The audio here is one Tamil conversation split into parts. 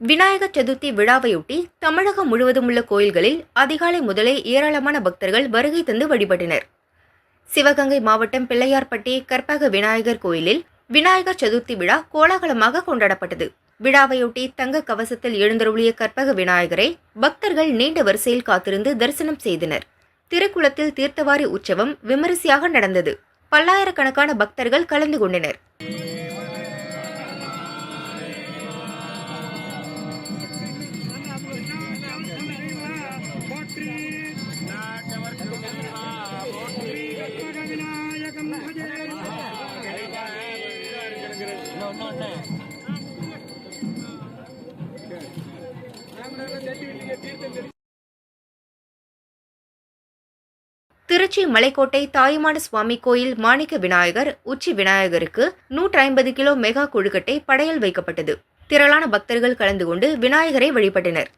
விநாயகர் சதுர்த்தி விழாவையொட்டி தமிழகம் முழுவதும் உள்ள கோயில்களில் அதிகாலை முதலே ஏராளமான பக்தர்கள் வருகை தந்து வழிபட்டனர். சிவகங்கை மாவட்டம் பிள்ளையார்பட்டி கற்பக விநாயகர் கோயிலில் விநாயகர் சதுர்த்தி விழா கோலாகலமாக கொண்டாடப்பட்டது. விழாவையொட்டி தங்க கவசத்தில் எழுந்தருளிய கற்பக விநாயகரை பக்தர்கள் நீண்ட வரிசையில் காத்திருந்து தரிசனம் செய்தனர். திருக்குளத்தில் தீர்த்தவாரி உற்சவம் விமரிசையாக நடந்தது. பல்லாயிரக்கணக்கான பக்தர்கள் கலந்து கொண்டனர். திருச்சி மலைக்கோட்டை தாயுமான சுவாமி கோயில் மாணிக்க விநாயகர் உச்சி விநாயகருக்கு 150 கிலோ மெகா கொழுக்கட்டை படையல் வைக்கப்பட்டது. திரளான பக்தர்கள் கலந்து கொண்டு விநாயகரை வழிபட்டனர்.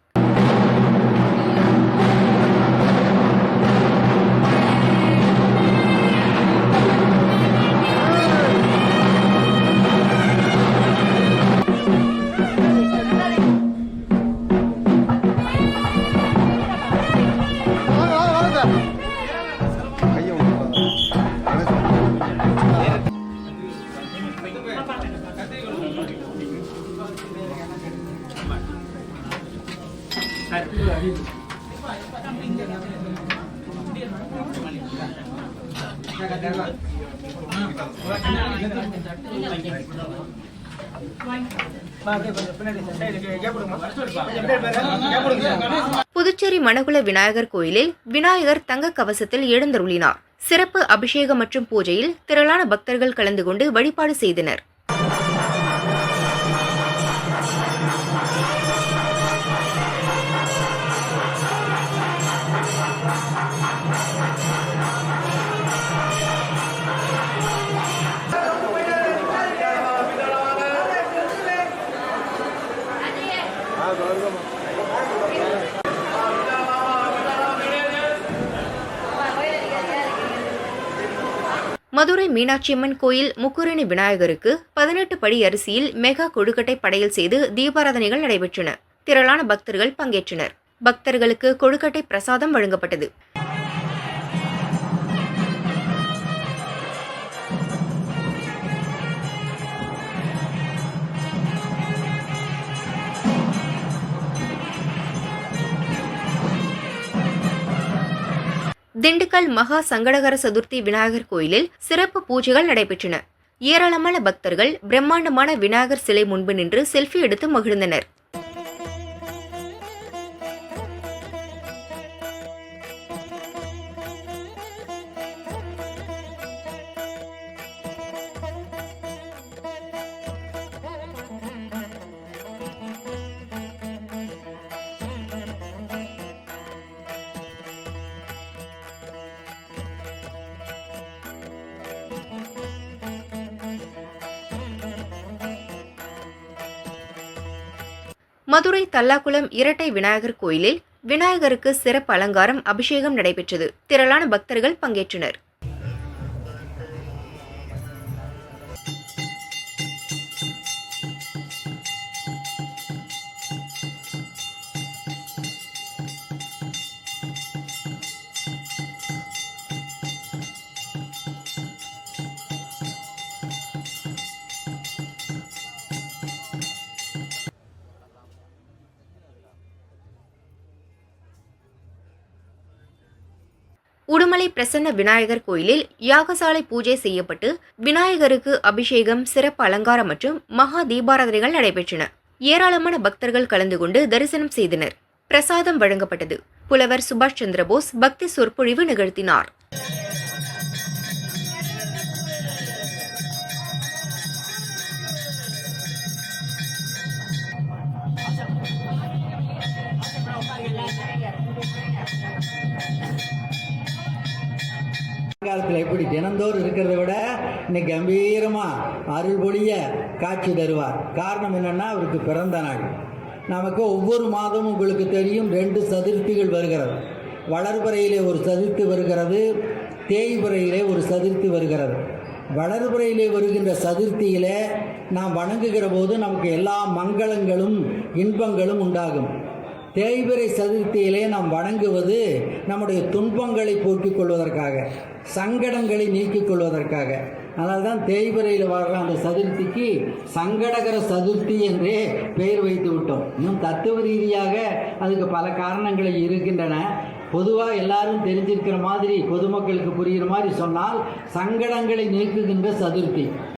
புதுச்சேரி மணக்குள விநாயகர் கோயிலில் விநாயகர் தங்க கவசத்தில் எழுந்தருளினார். சிறப்பு அபிஷேகம் மற்றும் பூஜையில் திரளான பக்தர்கள் கலந்து கொண்டு வழிபாடு செய்தனர். மதுரை மீனாட்சியம்மன் கோயில் முக்குரணி விநாயகருக்கு 18 படி அரிசியில் மெகா கொழுக்கட்டை படையல் செய்து தீபாராதனைகள் நடைபெற்றன. திரளான பக்தர்கள் பங்கேற்றனர். பக்தர்களுக்கு கொழுக்கட்டை பிரசாதம் வழங்கப்பட்டது. திண்டுக்கல் மகா சங்கடகர சதுர்த்தி விநாயகர் கோயிலில் சிறப்பு பூஜைகள் நடைபெற்றன. ஏராளமான பக்தர்கள் பிரம்மாண்டமான விநாயகர் சிலை முன்பு நின்று செல்ஃபி எடுத்து மகிழ்ந்தனர். மதுரை தல்லாக்குளம் இரட்டை விநாயகர் கோயிலில் விநாயகருக்கு சிறப்பு அலங்காரம் அபிஷேகம் நடைபெற்றது. திரளான பக்தர்கள் பங்கேற்றனர். உடுமலை பிரசன்ன விநாயகர் கோயிலில் யாகசாலை பூஜை செய்யப்பட்டு விநாயகருக்கு அபிஷேகம், சிறப்பு அலங்காரம் மற்றும் மகா தீபாராதனைகள் நடைபெற்றன. ஏராளமான பக்தர்கள் கலந்து கொண்டு தரிசனம் செய்தனர். பிரசாதம் வழங்கப்பட்டது. புலவர் சுபாஷ் சந்திரபோஸ் பக்தி சொற்பொழிவு நிகழ்த்தினார். காலத்தில் எப்படி தினந்தோறும் இருக்கிறத விட இன்னைக்கு கம்பீரமா அருள் பொழிய காட்சி தருவார். காரணம் என்னன்னா அவருக்கு பிறந்த நாள். நமக்கு ஒவ்வொரு மாதமும் உங்களுக்கு தெரியும் 2 சதுர்த்திகள் வருகிறது. வளர்பிறையிலே ஒரு சதுர்த்தி வருகிறது, தேய்பிறையிலே ஒரு சதுர்த்தி வருகிறது. வளர்பிறையிலே வருகின்ற சதுர்த்தியிலே நாம் வணங்குகிற போது நமக்கு எல்லா மங்களங்களும் இன்பங்களும் உண்டாகும். தேய்பிறை சதுர்த்தியிலே நாம் வணங்குவது நம்முடைய துன்பங்களை போக்கிக் கொள்வதற்காக, சங்கடங்களை நீக்கிக் கொள்வதற்காக. அதனால தான் தேய்பிறையில் வர்ற அந்த சதுர்த்திக்கு சங்கடகர சதுர்த்தி என்றே பெயர் வைத்து விட்டோம். இன்னும் தத்துவ ரீதியாக அதுக்கு பல காரணங்கள் இருக்கின்றன. பொதுவாக எல்லாரும் தெரிஞ்சிருக்கிற மாதிரி, பொதுமக்களுக்கு புரிகிற மாதிரி சொன்னால், சங்கடங்களை நீக்குகின்ற சதுர்த்தி.